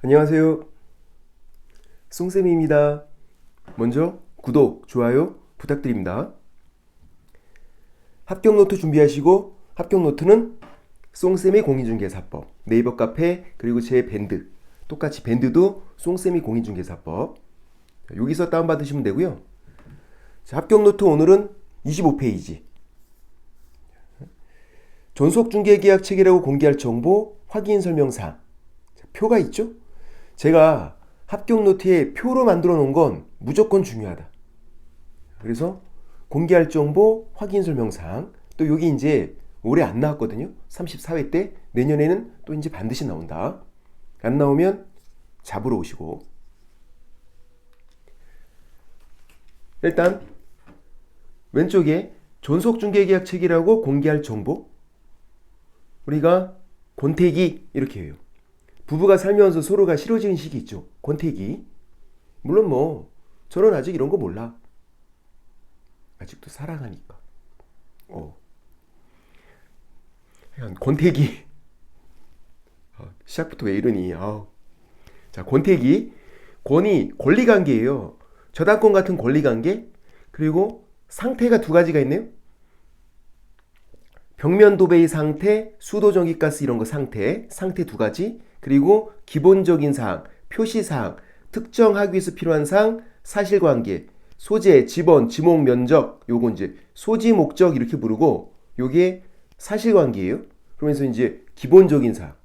안녕하세요. 송쌤입니다. 먼저 구독, 좋아요 부탁드립니다. 합격 노트 준비하시고 합격 노트는 송쌤의 공인중개사법, 네이버 카페 그리고 제 밴드, 똑같이 밴드도 송쌤의 공인중개사법 여기서 다운받으시면 되고요. 자, 합격 노트 오늘은 25페이지 존속중개계약 체결하고 공개할 정보 확인 설명사항. 표가 있죠? 제가 합격 노트에 표로 만들어 놓은 건 무조건 중요하다. 그래서 공개할 정보 확인 설명사항. 또 여기 이제 올해 안 나왔거든요. 34회 때 내년에는 또 이제 반드시 나온다. 안 나오면 잡으러 오시고. 일단 왼쪽에 존속중개계약 체결하고 공개할 정보. 우리가 권태기 이렇게 해요. 부부가 살면서 서로가 싫어지는 시기 있죠. 권태기. 물론 뭐 저는 아직 이런 거 몰라. 아직도 사랑하니까. 권태기. 시작부터 왜 이러니. 자, 권태기. 권이 권리관계예요. 저당권 같은 권리관계. 그리고 상태가 두 가지가 있네요. 벽면 도배의 상태, 수도 전기가스 이런 거 상태 두 가지. 그리고 기본적인 사항, 표시사항, 특정하기 위해서 필요한 사항, 사실관계, 소재, 지번, 지목, 면적, 요거 이제 소지, 목적 이렇게 부르고 요게 사실관계예요. 그러면서 이제 기본적인 사항.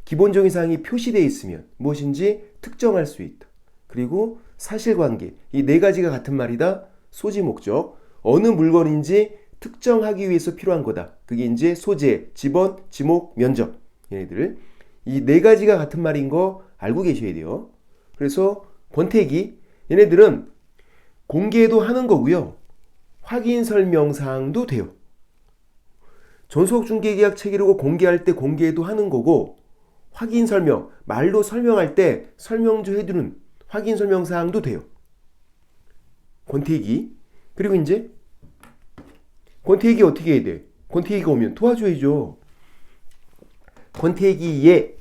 기본적인 사항이 표시되어 있으면 무엇인지 특정할 수 있다. 그리고 사실관계. 이 네 가지가 같은 말이다. 소지, 목적. 어느 물건인지 특정하기 위해서 필요한 거다. 그게 이제 소재, 지번, 지목, 면적. 얘네들. 이 네 가지가 같은 말인 거 알고 계셔야 돼요. 그래서 권태기, 얘네들은 공개도 하는 거고요. 확인 설명사항도 돼요. 존속중개계약 체결하고 공개할 때 공개도 하는 거고, 확인 설명, 말로 설명할 때 설명조 해두는 확인 설명사항도 돼요. 권태기. 그리고 이제 권태기 어떻게 해야 돼? 권태기가 오면 도와줘야죠. 권태기에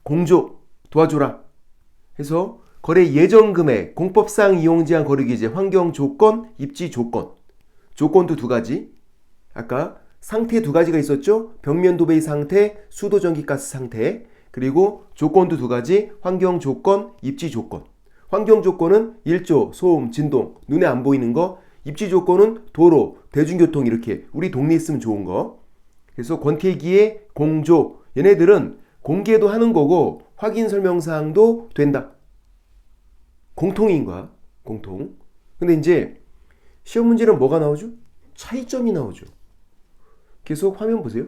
공조 도와줘라 해서 거래 예정 금액, 공법상 이용 제한 거래 기재, 환경 조건, 입지 조건. 조건도 두 가지. 아까 상태 두 가지가 있었죠? 벽면 도배의 상태, 수도 전기 가스 상태. 그리고 조건도 두 가지. 환경 조건, 입지 조건. 환경 조건은 일조, 소음, 진동, 눈에 안 보이는 거. 입지 조건은 도로, 대중교통 이렇게 우리 동네에 있으면 좋은 거. 그래서 권태기의 공조. 얘네들은 공개도 하는 거고 확인 설명사항도 된다. 공통인 거야. 공통. 근데 이제 시험 문제는 뭐가 나오죠? 차이점이 나오죠. 계속 화면 보세요.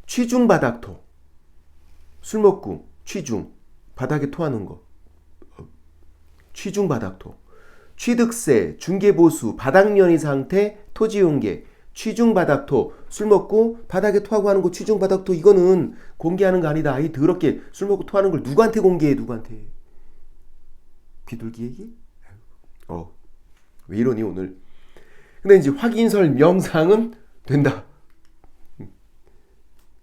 취중 바닥토. 술 먹고 취중. 바닥에 토하는 거. 취중 바닥토. 취득세, 중개보수, 바닥연의 상태, 토지용계. 취중바닥토. 술 먹고 바닥에 토하고 하는 거 취중바닥토. 이거는 공개하는 거 아니다. 이 더럽게 술 먹고 토하는 걸 누구한테 공개해? 누구한테? 비둘기에게? 왜 이러니 오늘. 근데 이제 확인설 명상은 된다.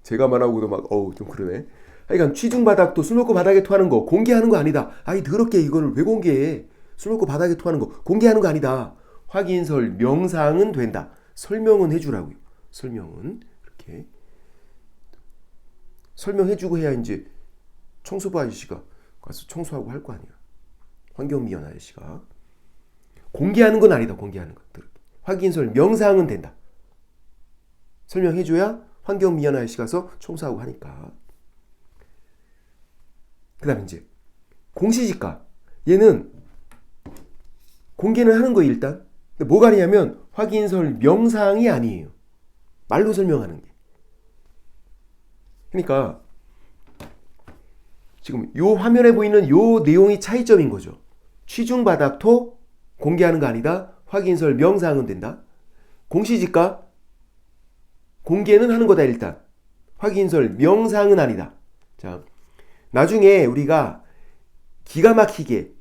제가 말하고도 막 좀 그러네. 하여간 취중바닥토. 술 먹고 바닥에 토하는 거 공개하는 거 아니다. 아이 더럽게 이거를 왜 공개해? 술 먹고 바닥에 토하는 거 공개하는 거 아니다. 확인설 명상은 된다. 설명은 해주라고요. 설명은 이렇게 설명해주고 해야 이제 청소부 아저씨가 가서 청소하고 할 거 아니야. 환경미화 아저씨가 공개하는 건 아니다. 공개하는 것들 확인설 명사항은 된다. 설명해줘야 환경미화 아저씨 가서 청소하고 하니까. 그 다음에 이제 공시지가 얘는 공개는 하는 거예요. 일단 근데 뭐가 아니냐면 확인설 명사항이 아니에요. 말로 설명하는 게. 그러니까 지금 요 화면에 보이는 요 내용이 차이점인 거죠. 취중바닥토 공개하는 거 아니다. 확인설 명사항은 된다. 공시지가 공개는 하는 거다. 일단 확인설 명사항은 아니다. 자, 나중에 우리가 기가 막히게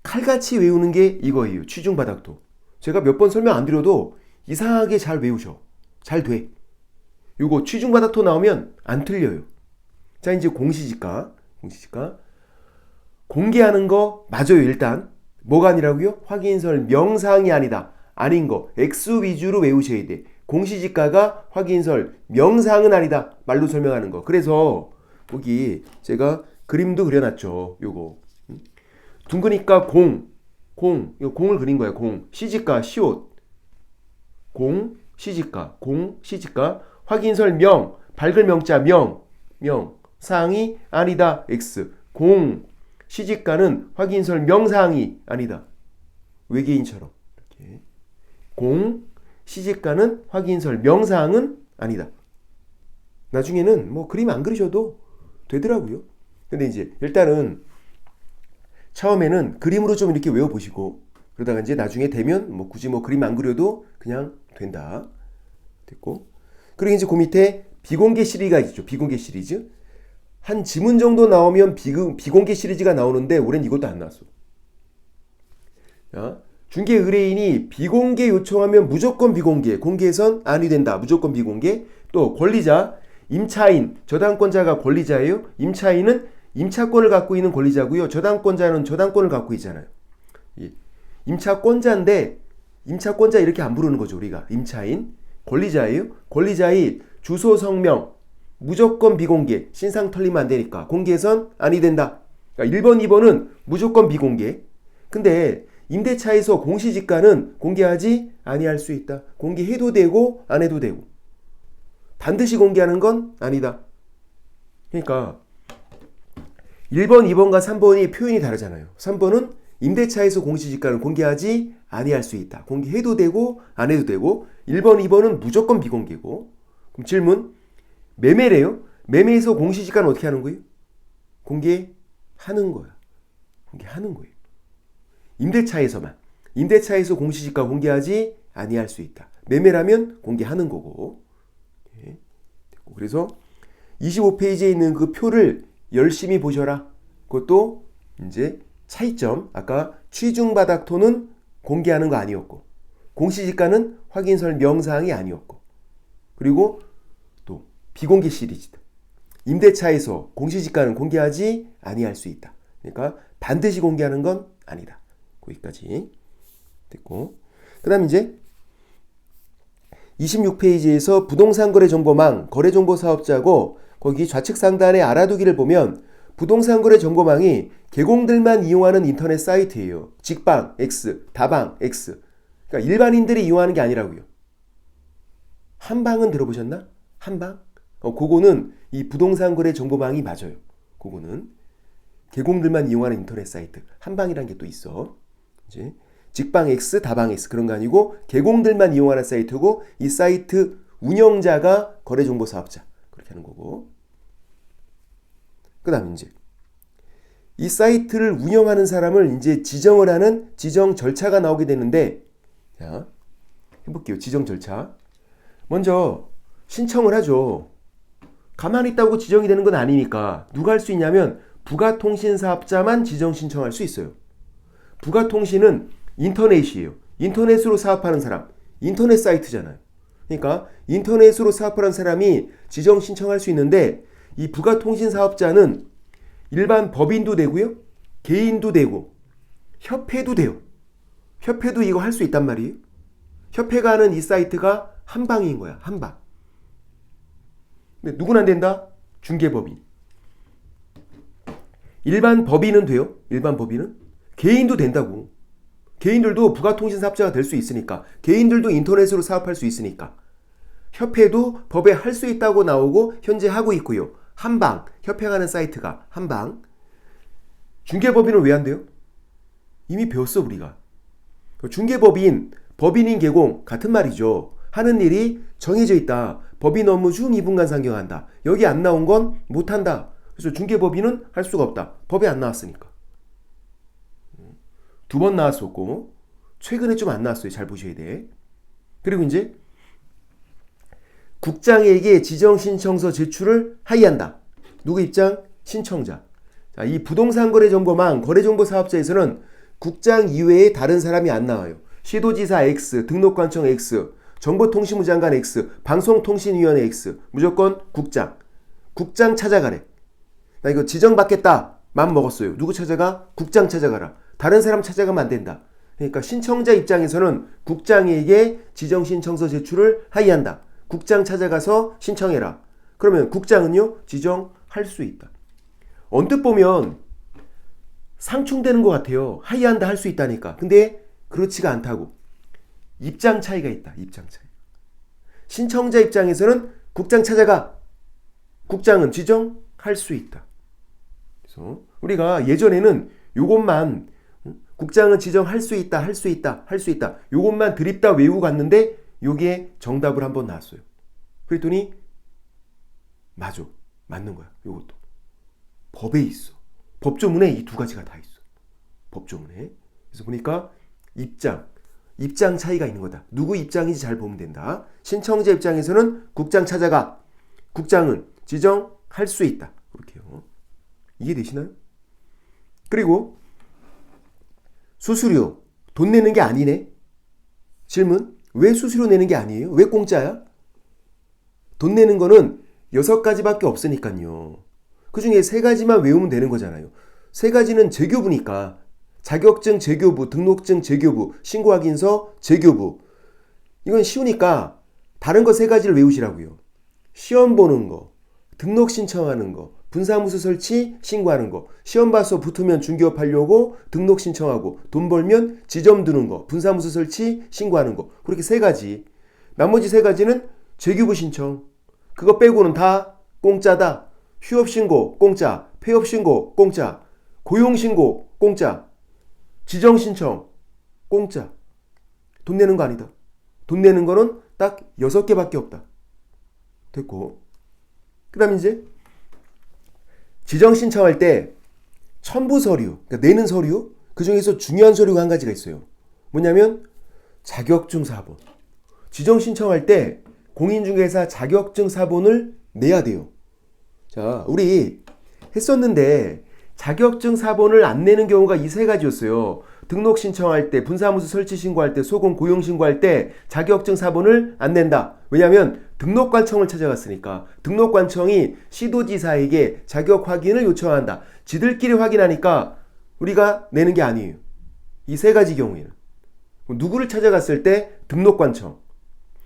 칼같이 외우는 게 이거예요. 취중바닥토. 제가 몇 번 설명 안 드려도 이상하게 잘 외우셔. 잘 돼. 요거 취중바닥토 나오면 안 틀려요. 자, 이제 공시지가. 공개하는 거 맞아요. 일단 뭐가 아니라고요? 확인설 명사항이 아니다. 아닌 거 X 위주로 외우셔야 돼. 공시지가가 확인설 명사항은 아니다. 말로 설명하는 거. 그래서 여기 제가 그림도 그려놨죠. 요거 둥그니까 요 공을 그린 거예요. 공 시지가 시옷 시지가 확인설 명 밝을 명자 명 사항이 아니다. X 시지가는 확인설 명사항이 아니다. 외계인처럼 이렇게 시지가는 확인설 명사항은 아니다. 나중에는 뭐 그림 안 그리셔도 되더라고요. 근데 이제 일단은 처음에는 그림으로 좀 이렇게 외워보시고 그러다가 이제 나중에 되면 뭐 굳이 뭐 그림 안 그려도 그냥 된다. 됐고. 그리고 이제 그 밑에 비공개 시리즈가 있죠. 비공개 시리즈. 한 지문 정도 나오면 비공개 시리즈가 나오는데 올해는 이것도 안 나왔어. 자, 중개 의뢰인이 비공개 요청하면 무조건 비공개, 공개해선 아니 된다. 무조건 비공개. 또 권리자, 임차인, 저당권자가 권리자예요. 임차인은 임차권을 갖고 있는 권리자고요. 저당권자는 저당권을 갖고 있잖아요. 임차권자인데 임차권자 이렇게 안 부르는 거죠. 우리가 임차인, 권리자예요. 권리자의 주소 성명 무조건 비공개, 신상 털리면 안 되니까 공개해선 아니 된다. 그러니까 1번, 2번은 무조건 비공개. 근데 임대차에서 공시지가는 공개하지 아니할 수 있다. 공개해도 되고 안 해도 되고 반드시 공개하는 건 아니다. 그러니까 1번, 2번과 3번이 표현이 다르잖아요. 3번은 임대차에서 공시지가는 공개하지 아니할 수 있다. 공개해도 되고 안 해도 되고 1번, 2번은 무조건 비공개고. 그럼 질문 매매래요. 매매에서 공시지가는 어떻게 하는 거예요? 공개하는 거야. 공개하는 거예요. 임대차에서만. 임대차에서 공시지가 공개하지 아니할 수 있다. 매매라면 공개하는 거고. 그래서 25페이지에 있는 그 표를 열심히 보셔라. 그것도 이제 차이점. 아까 취중바닥토는 공개하는 거 아니었고 공시지가는 확인설 명사항이 아니었고 그리고 또 비공개 시리즈다. 임대차에서 공시지가는 공개하지 아니할 수 있다. 그러니까 반드시 공개하는 건 아니다. 거기까지 됐고 그 다음 이제 26페이지에서 부동산거래정보망 거래정보사업자고 거기 좌측 상단에 알아두기를 보면 부동산거래정보망이 개공들만 이용하는 인터넷 사이트예요. 직방 X, 다방 X. 그러니까 일반인들이 이용하는 게 아니라고요. 한방은 들어보셨나? 한방? 그거는 이 부동산거래정보망이 맞아요. 그거는 개공들만 이용하는 인터넷 사이트. 한방이란 게 또 있어. 이제 직방 X, 다방 X 그런 거 아니고 개공들만 이용하는 사이트고 이 사이트 운영자가 거래정보사업자 그렇게 하는 거고. 그 다음 이제 이 사이트를 운영하는 사람을 이제 지정을 하는 지정 절차가 나오게 되는데 자 해볼게요. 지정 절차. 먼저 신청을 하죠. 가만히 있다고 지정이 되는 건 아니니까 누가 할 수 있냐면 부가통신사업자만 지정 신청할 수 있어요. 부가통신은 인터넷이에요. 인터넷으로 사업하는 사람. 인터넷 사이트잖아요. 그러니까 인터넷으로 사업하는 사람이 지정 신청할 수 있는데 이 부가통신사업자는 일반 법인도 되고요. 개인도 되고 협회도 돼요. 협회도 이거 할 수 있단 말이에요. 협회가 하는 이 사이트가 한방인 거야. 한방. 근데 누구는 안 된다? 중개법인. 일반 법인은 돼요. 일반 법인은. 개인도 된다고. 개인들도 부가통신사업자가 될 수 있으니까. 개인들도 인터넷으로 사업할 수 있으니까. 협회도 법에 할 수 있다고 나오고 현재 하고 있고요. 한방. 협회가 하는 사이트가 한방. 중개법인은 왜 안 돼요? 이미 배웠어 우리가. 중개법인, 법인인 개공 같은 말이죠. 하는 일이 정해져 있다. 법인 업무 중 2분간 상경한다. 여기 안 나온 건 못한다. 그래서 중개법인은 할 수가 없다. 법에 안 나왔으니까. 2번 나왔었고 최근에 좀 안 나왔어요. 잘 보셔야 돼. 그리고 이제 국장에게 지정신청서 제출을 하이한다. 누구 입장? 신청자. 자, 이 부동산거래정보망 거래정보사업자에서는 국장 이외에 다른 사람이 안 나와요. 시도지사 X, 등록관청 X, 정보통신부 장관 X, 방송통신위원회 X, 무조건 국장. 국장 찾아가래. 나 이거 지정받겠다. 맘 먹었어요. 누구 찾아가? 국장 찾아가라. 다른 사람 찾아가면 안 된다. 그러니까 신청자 입장에서는 국장에게 지정신청서 제출을 하의한다. 국장 찾아가서 신청해라. 그러면 국장은요, 지정할 수 있다. 언뜻 보면 상충되는 것 같아요. 하의한다 할 수 있다니까. 근데 그렇지가 않다고. 입장 차이가 있다. 입장 차이. 신청자 입장에서는 국장 찾아가. 국장은 지정할 수 있다. 그래서 우리가 예전에는 요것만 국장은 지정할 수 있다. 할 수 있다. 할 수 있다. 요것만 드립다 외우고 갔는데 요게 정답을 한번 나왔어요. 그랬더니 맞아. 맞는 거야. 요것도. 법에 있어. 법조문에 이 두 가지가 다 있어. 법조문에. 그래서 보니까 입장 차이가 있는 거다. 누구 입장인지 잘 보면 된다. 신청자 입장에서는 국장 찾아가. 국장은 지정할 수 있다. 그렇게요. 이해되시나요? 그리고 수수료 돈 내는 게 아니네. 질문. 왜 수수료 내는 게 아니에요? 왜 공짜야? 돈 내는 거는 6가지밖에 없으니까요. 그 중에 3가지만 외우면 되는 거잖아요. 3가지는 재교부니까 자격증 재교부, 등록증 재교부, 신고확인서 재교부. 이건 쉬우니까 다른 거 3가지를 외우시라고요. 시험 보는 거, 등록 신청하는 거, 분사무소 설치 신고하는 거, 시험 봐서 붙으면 중개업하려고 등록 신청하고 돈 벌면 지점 두는 거, 분사무소 설치 신고하는 거. 그렇게 3가지. 나머지 3가지는 재교부 신청. 그거 빼고는 다 공짜다. 휴업 신고 공짜, 폐업 신고 공짜, 고용 신고 공짜, 지정 신청 공짜. 돈 내는 거 아니다. 돈 내는 거는 딱 6개밖에 없다. 됐고. 그 다음 이제 지정 신청할 때 첨부 서류, 그러니까 내는 서류, 그 중에서 중요한 서류가 한 가지가 있어요. 뭐냐면 자격증 사본. 지정 신청할 때 공인중개사 자격증 사본을 내야 돼요. 자, 우리 했었는데 자격증 사본을 안 내는 경우가 이 3가지였어요. 등록 신청할 때, 분사무소 설치 신고할 때, 소공 고용 신고할 때 자격증 사본을 안 낸다. 왜냐하면 등록관청을 찾아갔으니까. 등록관청이 시도지사에게 자격 확인을 요청한다. 지들끼리 확인하니까 우리가 내는 게 아니에요. 이 3가지 경우에는. 누구를 찾아갔을 때? 등록관청.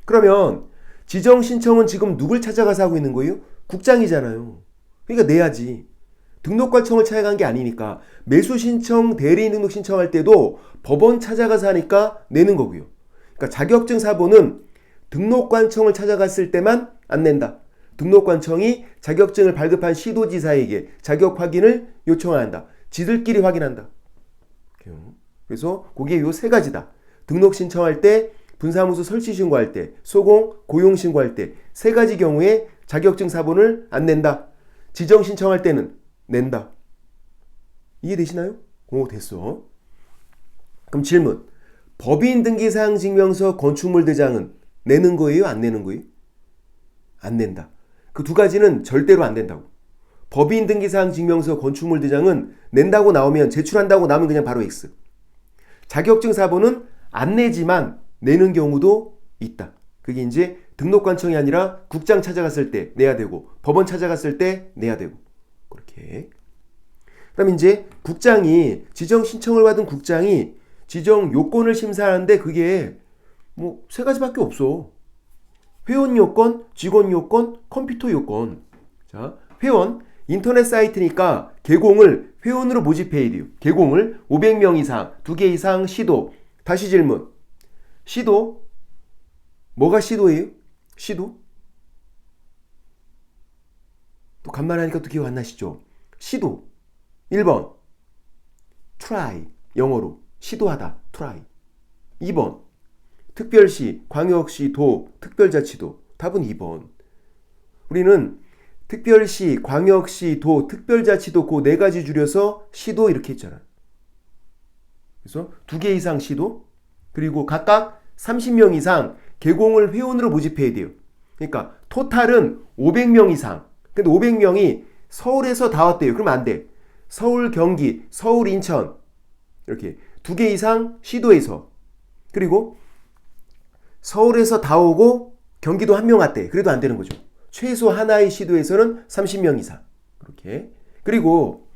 그러면 지정 신청은 지금 누굴 찾아가서 하고 있는 거예요? 국장이잖아요. 그러니까 내야지. 등록관청을 찾아간 게 아니니까. 매수 신청, 대리인 등록 신청할 때도 법원 찾아가서 하니까 내는 거고요. 그러니까 자격증 사본은 등록관청을 찾아갔을 때만 안 낸다. 등록관청이 자격증을 발급한 시도지사에게 자격 확인을 요청한다. 지들끼리 확인한다. 그래서 그게 요 3가지다. 등록 신청할 때, 분사무소 설치 신고할 때, 소공 고용 신고할 때 3가지 경우에 자격증 사본을 안 낸다. 지정 신청할 때는 낸다. 이해되시나요? 오, 됐어. 그럼 질문. 법인 등기사항 증명서 건축물 대장은 내는 거예요? 안 내는 거예요? 안 낸다. 그 2가지는 절대로 안 된다고. 법인 등기사항 증명서 건축물 대장은 낸다고 나오면, 제출한다고 나오면 그냥 바로 X. 자격증 사본은 안 내지만 내는 경우도 있다. 그게 이제 등록관청이 아니라 국장 찾아갔을 때 내야 되고, 법원 찾아갔을 때 내야 되고. 그렇게. 그 다음에 이제 국장이, 지정 신청을 받은 국장이 지정 요건을 심사하는데 그게 뭐 3가지밖에 없어. 회원 요건, 직원 요건, 컴퓨터 요건. 자, 회원, 인터넷 사이트니까 개공을 회원으로 모집해야 돼요. 개공을 500명 이상, 2개 이상 시도. 다시 질문. 시도? 뭐가 시도예요? 시도? 또 간만에 하니까 또 기억 안 나시죠? 시도. 1번. try. 영어로. 시도하다. try. 2번. 특별시, 광역시, 도, 특별자치도. 답은 2번. 우리는 특별시, 광역시, 도, 특별자치도 그 4가지 줄여서 시도 이렇게 했잖아. 그래서 2개 이상 시도, 그리고 각각 30명 이상 개공을 회원으로 모집해야 돼요. 그러니까 토탈은 500명 이상. 근데 500명이 서울에서 다 왔대요. 그러면 안 돼. 서울, 경기, 서울, 인천 이렇게 2개 이상 시도에서, 그리고 서울에서 다 오고 경기도 한 명 왔대. 그래도 안 되는 거죠. 최소 하나의 시도에서는 30명 이상. 그렇게. 그리고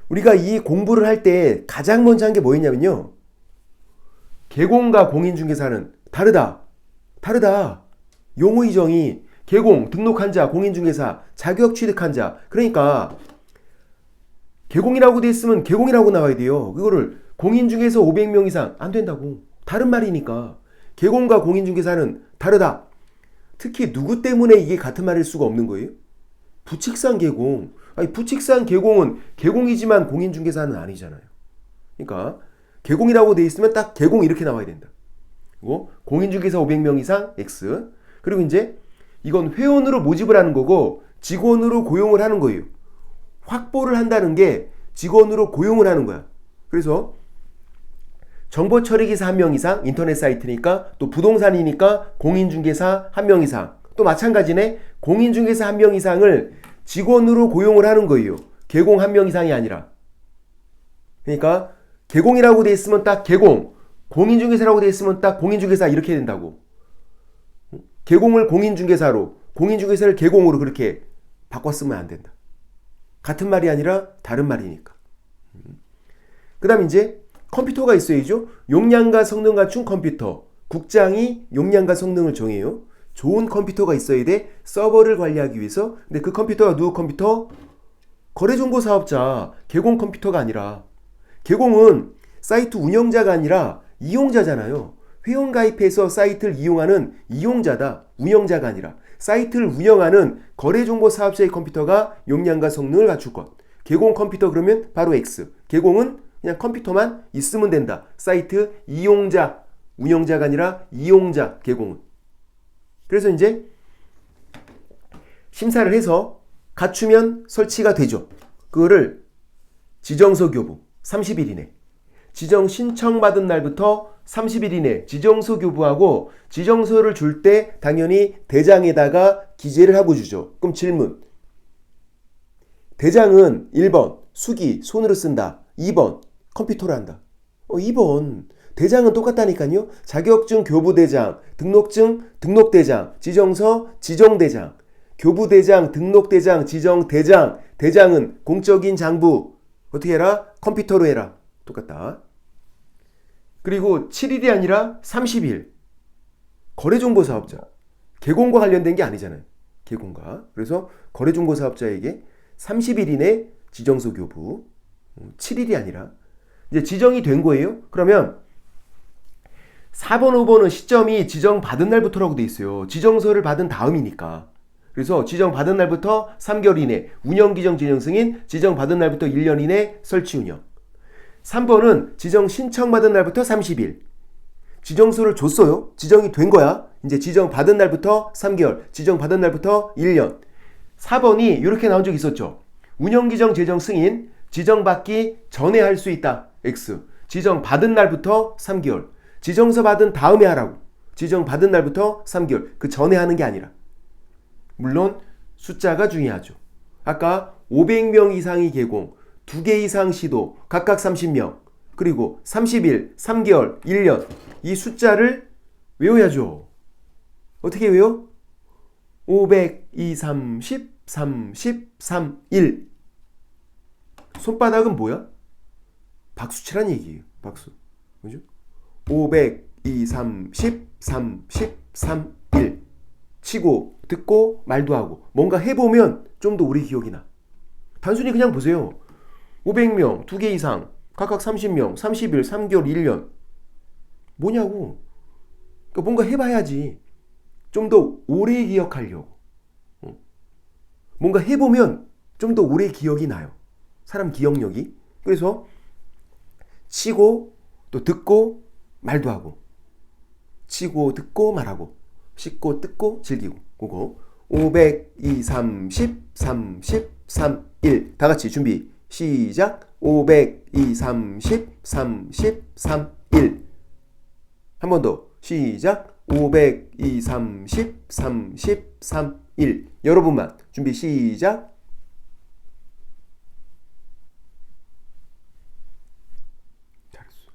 우리가 이 공부를 할 때 가장 먼저 한 게 뭐였냐면요. 개공과 공인중개사는 다르다. 다르다. 용어 이정이 개공, 등록한 자, 공인중개사, 자격 취득한 자. 그러니까 개공이라고 돼 있으면 개공이라고 나와야 돼요. 그거를 공인중개사 500명 이상 안 된다고. 다른 말이니까. 개공과 공인중개사는 다르다. 특히 누구 때문에 이게 같은 말일 수가 없는 거예요? 부칙상 개공. 아니, 부칙상 개공은 개공이지만 공인중개사는 아니잖아요. 그러니까 개공이라고 돼 있으면 딱 개공 이렇게 나와야 된다. 그리고 공인중개사 500명 이상 X. 그리고 이제 이건 회원으로 모집을 하는 거고 직원으로 고용을 하는 거예요. 확보를 한다는 게 직원으로 고용을 하는 거야. 그래서 정보 처리기사 1명 이상, 인터넷 사이트니까, 또 부동산이니까 공인중개사 1명 이상. 또 마찬가지네. 공인중개사 1명 이상을 직원으로 고용을 하는 거예요. 개공 1명 이상이 아니라. 그러니까 개공이라고 돼 있으면 딱 개공, 공인중개사라고 돼 있으면 딱 공인중개사 이렇게 된다고. 개공을 공인중개사로, 공인중개사를 개공으로 그렇게 바꿨으면 안 된다. 같은 말이 아니라 다른 말이니까. 그 다음 이제 컴퓨터가 있어야죠. 용량과 성능 갖춘 컴퓨터. 국장이 용량과 성능을 정해요. 좋은 컴퓨터가 있어야 돼. 서버를 관리하기 위해서. 근데 그 컴퓨터가 누구 컴퓨터? 거래정보사업자. 개공 컴퓨터가 아니라. 개공은 사이트 운영자가 아니라 이용자잖아요. 회원가입해서 사이트를 이용하는 이용자다. 운영자가 아니라. 사이트를 운영하는 거래정보사업자의 컴퓨터가 용량과 성능을 갖출 것. 개공 컴퓨터 그러면 바로 X. 개공은 그냥 컴퓨터만 있으면 된다. 사이트 이용자, 운영자가 아니라 이용자, 개공은. 그래서 이제 심사를 해서 갖추면 설치가 되죠. 그거를 지정서 교부 30일 이내. 지정 신청받은 날부터 30일 이내 지정서 교부하고 지정서를 줄 때 당연히 대장에다가 기재를 하고 주죠. 그럼 질문. 대장은 1번 수기 손으로 쓴다. 2번 컴퓨터로 한다. 2번 대장은 똑같다니까요. 자격증 교부대장, 등록증 등록대장, 지정서 지정대장, 교부대장, 등록대장, 지정대장. 대장은 공적인 장부. 어떻게 해라? 컴퓨터로 해라. 똑같다. 그리고 7일이 아니라 30일. 거래정보사업자. 개공과 관련된 게 아니잖아요. 개공과. 그래서 거래정보사업자에게 30일 이내 지정서 교부. 7일이 아니라. 이제 지정이 된 거예요. 그러면 4번, 5번은 시점이 지정 받은 날부터라고 돼 있어요. 지정서를 받은 다음이니까. 그래서 지정 받은 날부터 3개월 이내 운영기정 진행 승인, 지정 받은 날부터 1년 이내 설치 운영. 3번은 지정 신청 받은 날부터 30일. 지정서를 줬어요. 지정이 된 거야. 이제 지정 받은 날부터 3개월, 지정 받은 날부터 1년. 4번이 이렇게 나온 적 있었죠. 운영기정 재정 승인, 지정받기 전에 할 수 있다. X. 지정 받은 날부터 3개월. 지정서 받은 다음에 하라고. 지정 받은 날부터 3개월. 그 전에 하는 게 아니라. 물론 숫자가 중요하죠. 아까 500명 이상이 개공, 2개 이상 시도, 각각 30명, 그리고 30일, 3개월, 1년. 이 숫자를 외워야죠. 어떻게 외워? 500, 2, 30, 30, 3, 1. 손바닥은 뭐야? 박수치란 얘기예요. 박수. 그죠? 500, 2, 30, 30, 3, 1. 치고, 듣고, 말도 하고. 뭔가 해보면 좀 더 오래 기억이 나. 단순히 그냥 보세요. 500명, 2개 이상, 각각 30명, 30일, 3개월, 1년. 뭐냐고. 그러니까 뭔가 해봐야지. 좀 더 오래 기억하려고. 뭔가 해보면 좀 더 오래 기억이 나요. 사람 기억력이. 그래서 치고 또 듣고 말도 하고. 치고 듣고 말하고. 씻고 뜯고 즐기고. 그거 500, 2, 30, 30, 3, 1. 다 같이 준비. 시작. 500, 2, 30, 30, 3, 1. 한 번 더. 시작. 500, 2, 30, 30, 3, 1. 여러분만. 준비 시작. 잘했어.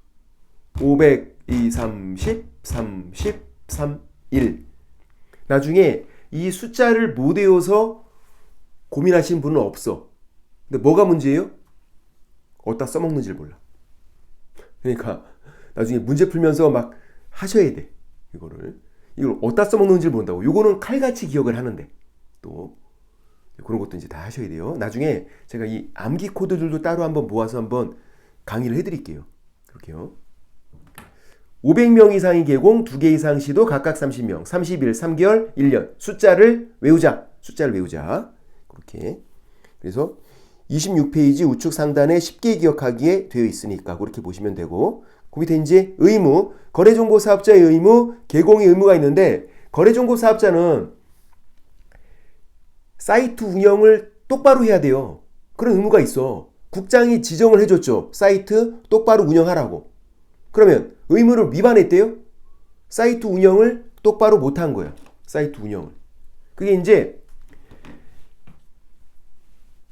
500, 2, 30, 30, 3, 1. 나중에 이 숫자를 못 외워서 고민하시는 분은 없어. 근데 뭐가 문제예요? 어디다 써먹는지를 몰라. 그러니까 나중에 문제 풀면서 막 하셔야 돼. 이걸 어디다 써먹는지를 모른다고. 이거는 칼같이 기억을 하는데 또 그런 것도 이제 다 하셔야 돼요. 나중에 제가 이 암기 코드들도 따로 한번 모아서 한번 강의를 해드릴게요. 그렇게요. 500명 이상의 계공, 2개 이상 시도 각각 30명, 30일, 3개월, 1년. 숫자를 외우자. 그렇게. 그래서 26페이지 우측 상단에 쉽게 기억하기에 되어 있으니까 그렇게 보시면 되고, 그 밑에 이제 의무, 거래정보사업자의 의무, 계공의 의무가 있는데, 거래정보사업자는 사이트 운영을 똑바로 해야 돼요. 그런 의무가 있어. 국장이 지정을 해줬죠. 사이트 똑바로 운영하라고. 그러면 의무를 위반했대요? 사이트 운영을 똑바로 못한 거야. 사이트 운영을. 그게 이제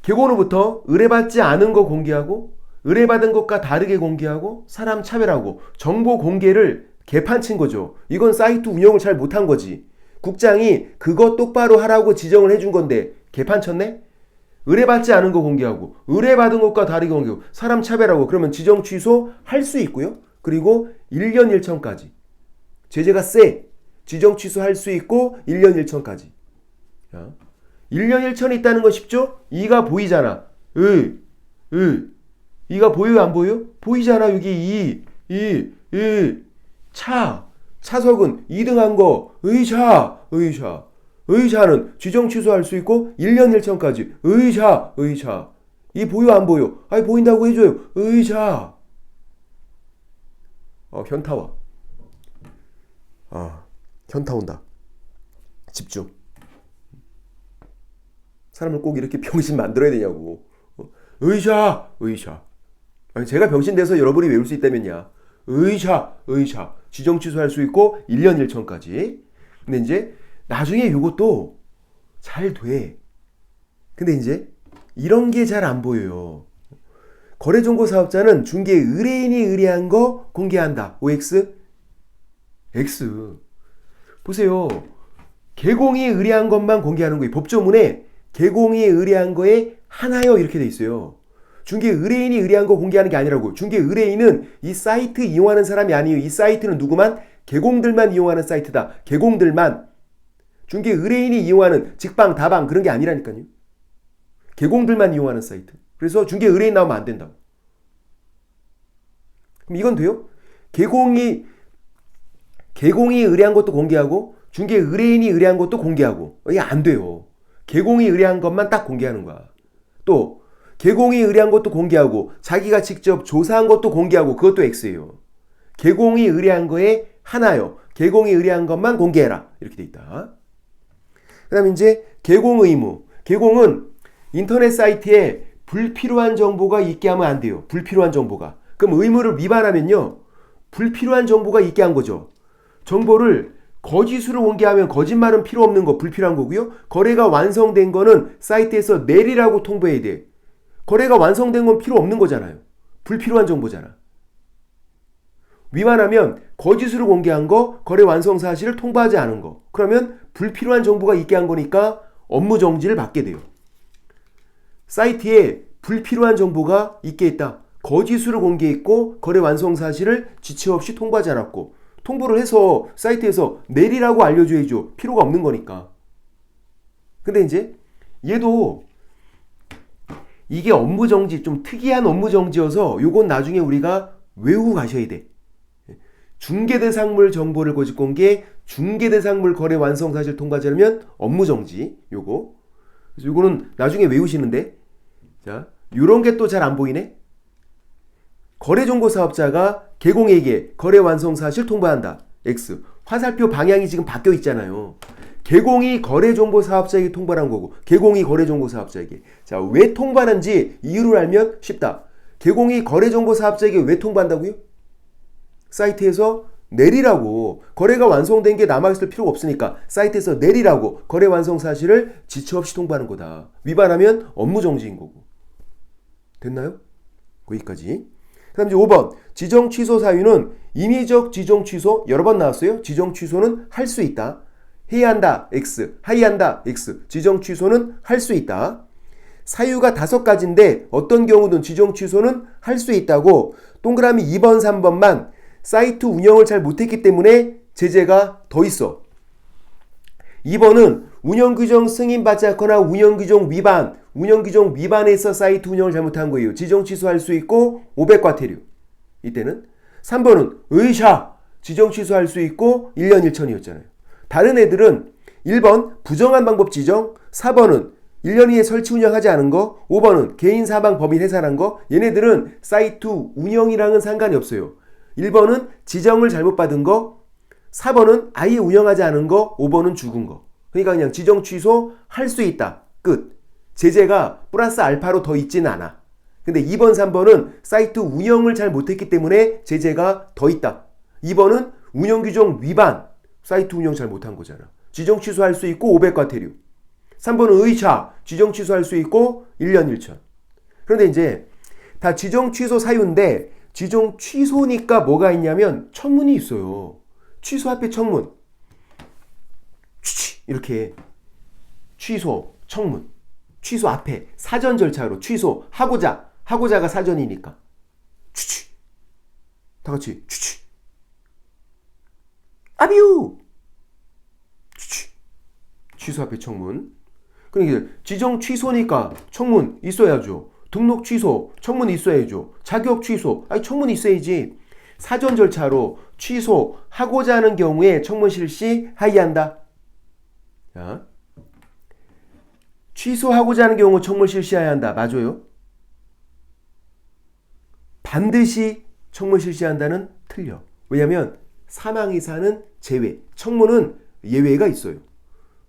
계고로부터 의뢰받지 않은 거 공개하고, 의뢰받은 것과 다르게 공개하고, 사람 차별하고, 정보 공개를 개판친 거죠. 이건 사이트 운영을 잘 못한 거지. 국장이 그거 똑바로 하라고 지정을 해준 건데 개판쳤네? 의뢰받지 않은 거 공개하고, 의뢰받은 것과 다르게 공개하고, 사람 차별하고, 그러면 지정 취소 할 수 있고요. 그리고 1년 1천까지. 제재가 세. 지정 취소할 수 있고 1년 1천까지. 1년 1천이 있다는 건 쉽죠? 이가 보이잖아. 이가 보여요, 안 보여요? 보이잖아. 여기 차석은 2등한 거. 의자는 지정 취소할 수 있고 1년 1천까지. 의자. 이 보여, 안 보여? 아니, 보인다고 해줘요. 의자. 현타 와. 현타 온다. 집중. 사람을 꼭 이렇게 병신 만들어야 되냐고. 의자. 아니, 제가 병신 돼서 여러분이 외울 수 있다면야. 의자. 지정 취소할 수 있고 1년 1천까지. 근데 이제 나중에 이것도 잘 돼. 근데 이제 이런 게 잘 안 보여요. 거래정보사업자는 중개 의뢰인이 의뢰한 거 공개한다. OX? X. 보세요. 계공이 의뢰한 것만 공개하는 거예요. 법조문에 계공이 의뢰한 거에 하나요 이렇게 돼 있어요. 중개 의뢰인이 의뢰한 거 공개하는 게 아니라고. 중개 의뢰인은 이 사이트 이용하는 사람이 아니에요. 이 사이트는 누구만? 계공들만 이용하는 사이트다. 계공들만. 중개 의뢰인이 이용하는 직방, 다방 그런 게 아니라니까요. 계공들만 이용하는 사이트. 그래서 중개 의뢰인 나오면 안 된다고. 그럼 이건 돼요? 계공이 의뢰한 것도 공개하고 중개 의뢰인이 의뢰한 것도 공개하고. 이게 안 돼요. 계공이 의뢰한 것만 딱 공개하는 거야. 또 계공이 의뢰한 것도 공개하고 자기가 직접 조사한 것도 공개하고 그것도 X예요. 계공이 의뢰한 거에 하나요. 계공이 의뢰한 것만 공개해라. 이렇게 돼 있다. 그 다음에 이제 계공 의무. 계공은 인터넷 사이트에 불필요한 정보가 있게 하면 안 돼요. 불필요한 정보가. 그럼 의무를 위반하면요. 불필요한 정보가 있게 한 거죠. 정보를 거짓으로 공개하면 거짓말은 필요 없는 거 불필요한 거고요. 거래가 완성된 거는 사이트에서 내리라고 통보해야 돼. 거래가 완성된 건 필요 없는 거잖아요. 불필요한 정보잖아. 위반하면 거짓으로 공개한 거, 거래 완성 사실을 통보하지 않은 거. 그러면 불필요한 정보가 있게 한 거니까 업무 정지를 받게 돼요. 사이트에 불필요한 정보가 있게 있다. 거짓으로 공개했고 거래 완성 사실을 지체 없이 통보하지 않았고 통보를 해서 사이트에서 내리라고 알려줘야죠. 필요가 없는 거니까. 근데 이제 얘도 이게 업무 정지, 좀 특이한 업무 정지여서 요건 나중에 우리가 외우고 가셔야 돼. 중개대상물 정보를 거짓 공개, 중개대상물 거래 완성 사실 통보하지 않으면 업무 정지. 요거. 그래서 요거는 나중에 외우시는데, 자, 요런 게 또 잘 안 보이네. 거래정보사업자가 계공에게 거래 완성 사실 통보한다. X. 화살표 방향이 지금 바뀌어 있잖아요. 계공이 거래정보사업자에게 통보한 거고 계공이 거래정보사업자에게. 자, 왜 통보하는지 이유를 알면 쉽다. 계공이 거래정보사업자에게 왜 통보한다고요? 사이트에서 내리라고. 거래가 완성된 게 남아있을 필요가 없으니까 사이트에서 내리라고 거래 완성 사실을 지체 없이 통보하는 거다. 위반하면 업무 정지인 거고. 됐나요? 거기까지. 그다음 이제 5번. 지정 취소 사유는 임의적 지정 취소 여러 번 나왔어요. 지정 취소는 할 수 있다. 해야 한다. X. 하이한다. X. 지정 취소는 할 수 있다. 사유가 5가지인데 어떤 경우든 지정 취소는 할 수 있다고 동그라미 2번, 3번만 사이트 운영을 잘 못했기 때문에 제재가 더 있어. 2번은 운영규정 승인받지 않거나 운영규정 위반에서 사이트 운영을 잘못한 거예요. 지정 취소할 수 있고 500과태료. 이때는 3번은 의샤 지정 취소할 수 있고 1년 1천이었잖아요. 다른 애들은 1번 부정한 방법 지정, 4번은 1년 이내 설치 운영하지 않은 거, 5번은 개인 사망 법인 해산한 거. 얘네들은 사이트 운영이랑은 상관이 없어요. 1번은 지정을 잘못 받은 거, 4번은 아예 운영하지 않은 거, 5번은 죽은 거. 그러니까 그냥 지정 취소 할 수 있다. 끝. 제재가 플러스 알파로 더 있지는 않아. 근데 2번, 3번은 사이트 운영을 잘 못했기 때문에 제재가 더 있다. 2번은 운영규정 위반, 사이트 운영 잘 못한 거잖아. 지정 취소할 수 있고 500과태료. 3번은 의차, 지정 취소할 수 있고 1년 1천. 그런데 이제 다 지정 취소 사유인데 지정 취소니까 뭐가 있냐면 청문이 있어요. 취소 앞에 청문. 이렇게 취소, 청문. 취소 앞에 사전 절차로 취소, 하고자가 사전이니까. 다 같이 아비우. 취소 앞에 청문. 그러니까 지정 취소니까 청문 있어야죠. 등록 취소, 청문 있어야죠. 자격 취소, 청문 있어야지. 사전 절차로 취소하고자 하는 경우에 청문 실시 하이한다. 자, 취소하고자 하는 경우 청문 실시해야 한다. 맞아요? 반드시 청문 실시한다는 틀려. 왜냐하면 사망 해산은 제외. 청문은 예외가 있어요.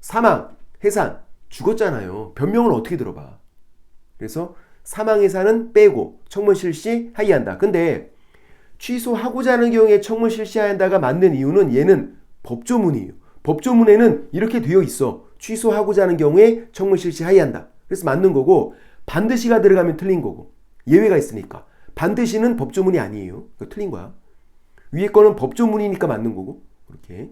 사망, 해산, 죽었잖아요. 변명을 어떻게 들어봐. 그래서 사망 해산은 빼고 청문 실시 하이한다. 근데 취소하고자 하는 경우에 청문 실시한다가 맞는 이유는 얘는 법조문이에요. 법조문에는 이렇게 되어 있어. 취소하고자 하는 경우에 청문 실시 하이한다. 그래서 맞는 거고 반드시가 들어가면 틀린 거고 예외가 있으니까. 반드시는 법조문이 아니에요. 틀린 거야. 위에 거는 법조문이니까 맞는 거고 그렇게.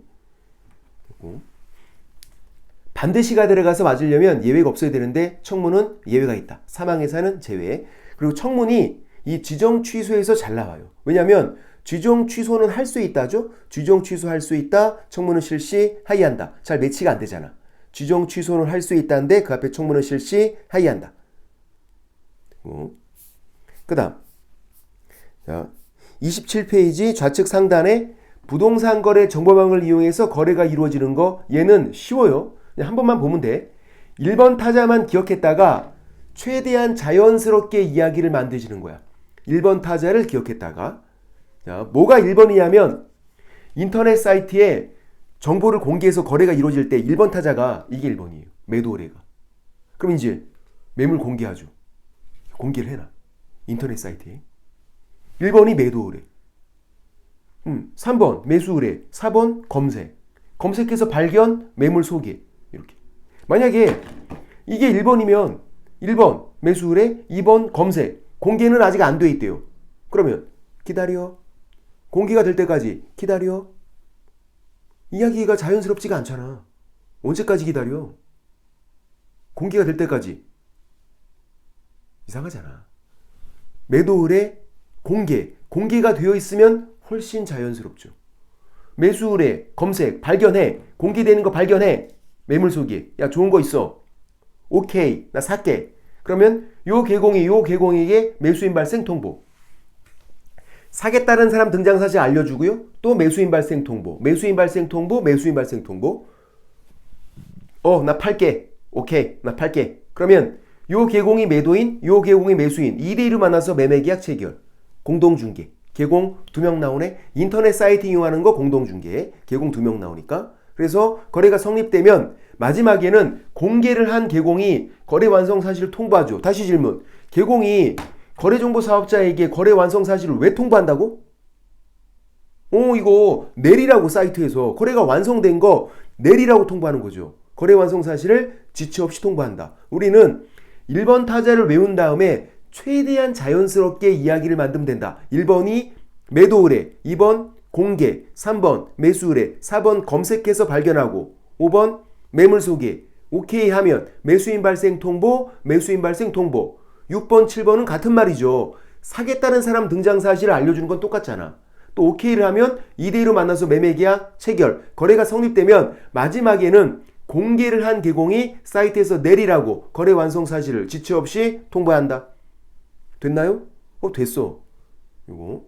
반드시가 들어가서 맞으려면 예외가 없어야 되는데 청문은 예외가 있다. 사망해산은 제외. 그리고 청문이 이 지정 취소에서 잘 나와요. 왜냐하면 지정 취소는 할 수 있다죠. 지정 취소할 수 있다. 청문은 실시 하이한다. 잘 매치가 안 되잖아. 지정 취소는 할 수 있다는데 그 앞에 청문은 실시 하이한다. 그 다음 27페이지 좌측 상단에 부동산 거래 정보망을 이용해서 거래가 이루어지는 거 얘는 쉬워요. 그냥 한 번만 보면 돼. 1번 타자만 기억했다가 최대한 자연스럽게 이야기를 만드시는 거야. 1번 타자를 기억했다가 뭐가 1번이냐면 인터넷 사이트에 정보를 공개해서 거래가 이루어질 때 1번 타자가 이게 1번이에요. 매도 의뢰가. 그럼 이제 매물 공개하죠. 공개를 해놔. 인터넷 사이트에. 1번이 매도 의뢰. 3번 매수 의뢰. 4번 검색. 검색해서 발견, 매물 소개. 이렇게. 만약에 이게 1번이면 1번 매수 의뢰, 2번 검색. 공개는 아직 안 돼 있대요. 그러면 기다려. 공개가 될 때까지 기다려. 이야기가 자연스럽지가 않잖아. 언제까지 기다려? 공개가 될 때까지. 이상하잖아. 매도 의뢰, 공개가 되어 있으면 훨씬 자연스럽죠. 매수 의뢰, 검색, 발견해. 공개되는 거 발견해. 매물 소개. 야, 좋은 거 있어. 오케이, 나 살게. 그러면 요 계공에게 매수인 발생 통보. 사겠다는 사람 등장 사실 알려주고요. 또 매수인 발생 통보. 나 팔게. 오케이, 나 팔게. 그러면 요 계공이 매도인, 요 계공이 매수인 2대1로 만나서 매매계약 체결. 공동중개. 계공 2명 나오네. 인터넷 사이트 이용하는 거 공동중개. 계공 2명 나오니까. 그래서 거래가 성립되면 마지막에는 공개를 한 계공이 거래 완성 사실을 통보하죠. 다시 질문. 계공이 거래정보 사업자에게 거래 완성 사실을 왜 통보한다고? 이거 내리라고. 사이트에서 거래가 완성된 거 내리라고 통보하는 거죠. 거래 완성 사실을 지체 없이 통보한다. 우리는 1번 타자를 외운 다음에 최대한 자연스럽게 이야기를 만들면 된다. 1번이 매도 의뢰, 2번 공개, 3번 매수 의뢰, 4번 검색해서 발견하고, 5번 매물 소개. 오케이 하면 매수인 발생 통보, 매수인 발생 통보. 6번, 7번은 같은 말이죠. 사겠다는 사람 등장 사실을 알려주는 건 똑같잖아. 또 오케이를 하면 2대2로 만나서 매매 계약 체결, 거래가 성립되면 마지막에는 공개를 한 개공이 사이트에서 내리라고 거래 완성 사실을 지체 없이 통보한다. 됐나요? 됐어. 이거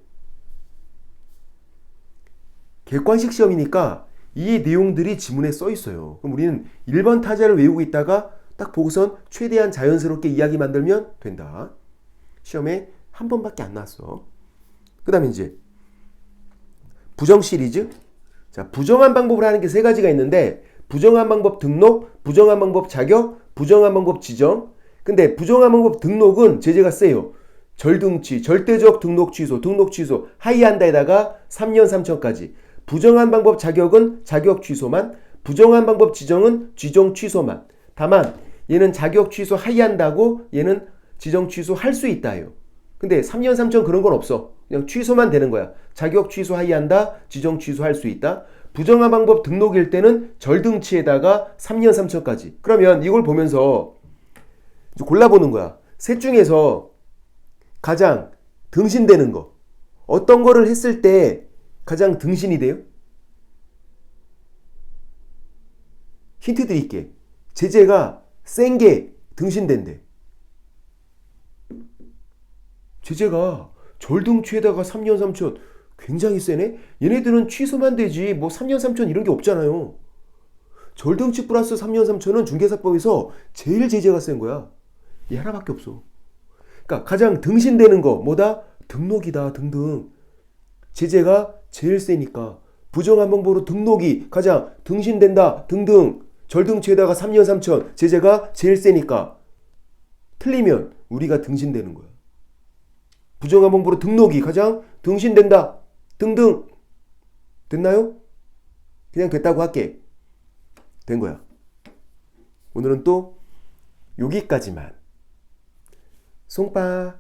객관식 시험이니까 이 내용들이 지문에 써 있어요. 그럼 우리는 1번 타자를 외우고 있다가 딱 보고선 최대한 자연스럽게 이야기 만들면 된다. 시험에 한 번밖에 안 나왔어. 그 다음에 이제 부정 시리즈. 자, 부정한 방법을 하는 게 세 가지가 있는데, 부정한 방법 등록, 부정한 방법 자격, 부정한 방법 지정. 근데 부정한 방법 등록은 제재가 세요. 절등치, 절대적 등록 취소, 하이한다에다가 3년 3천까지. 부정한 방법 자격은 자격 취소만, 부정한 방법 지정은 지정 취소만. 다만 얘는 자격 취소 하이한다고, 얘는 지정 취소 할 수 있다예요. 근데 3년 3천 그런 건 없어. 그냥 취소만 되는 거야. 자격 취소 하이한다, 지정 취소할 수 있다. 부정한 방법 등록일 때는 절등치에다가 3년 3천까지. 그러면 이걸 보면서 골라보는 거야. 셋 중에서 가장 등신되는 거. 어떤 거를 했을 때 가장 등신이 돼요? 힌트 드릴게. 제재가 센 게 등신된대. 제재가 절등치에다가 3년 3천 굉장히 세네? 얘네들은 취소만 되지 뭐 3년 3천 이런 게 없잖아요. 절등치 플러스 3년 3천은 중개사법에서 제일 제재가 센 거야. 얘 하나밖에 없어. 그러니까 가장 등신되는 거 뭐다? 등록이다. 등등. 제재가 제일 세니까 부정한 방법으로 등록이 가장 등신된다. 등등. 절등치에다가 3년 3천 제재가 제일 세니까 틀리면 우리가 등신되는 거야. 부정한 방법으로 등록이 가장 등신된다. 등등. 됐나요? 그냥 됐다고 할게. 된 거야. 오늘은 또 여기까지만. 송빠.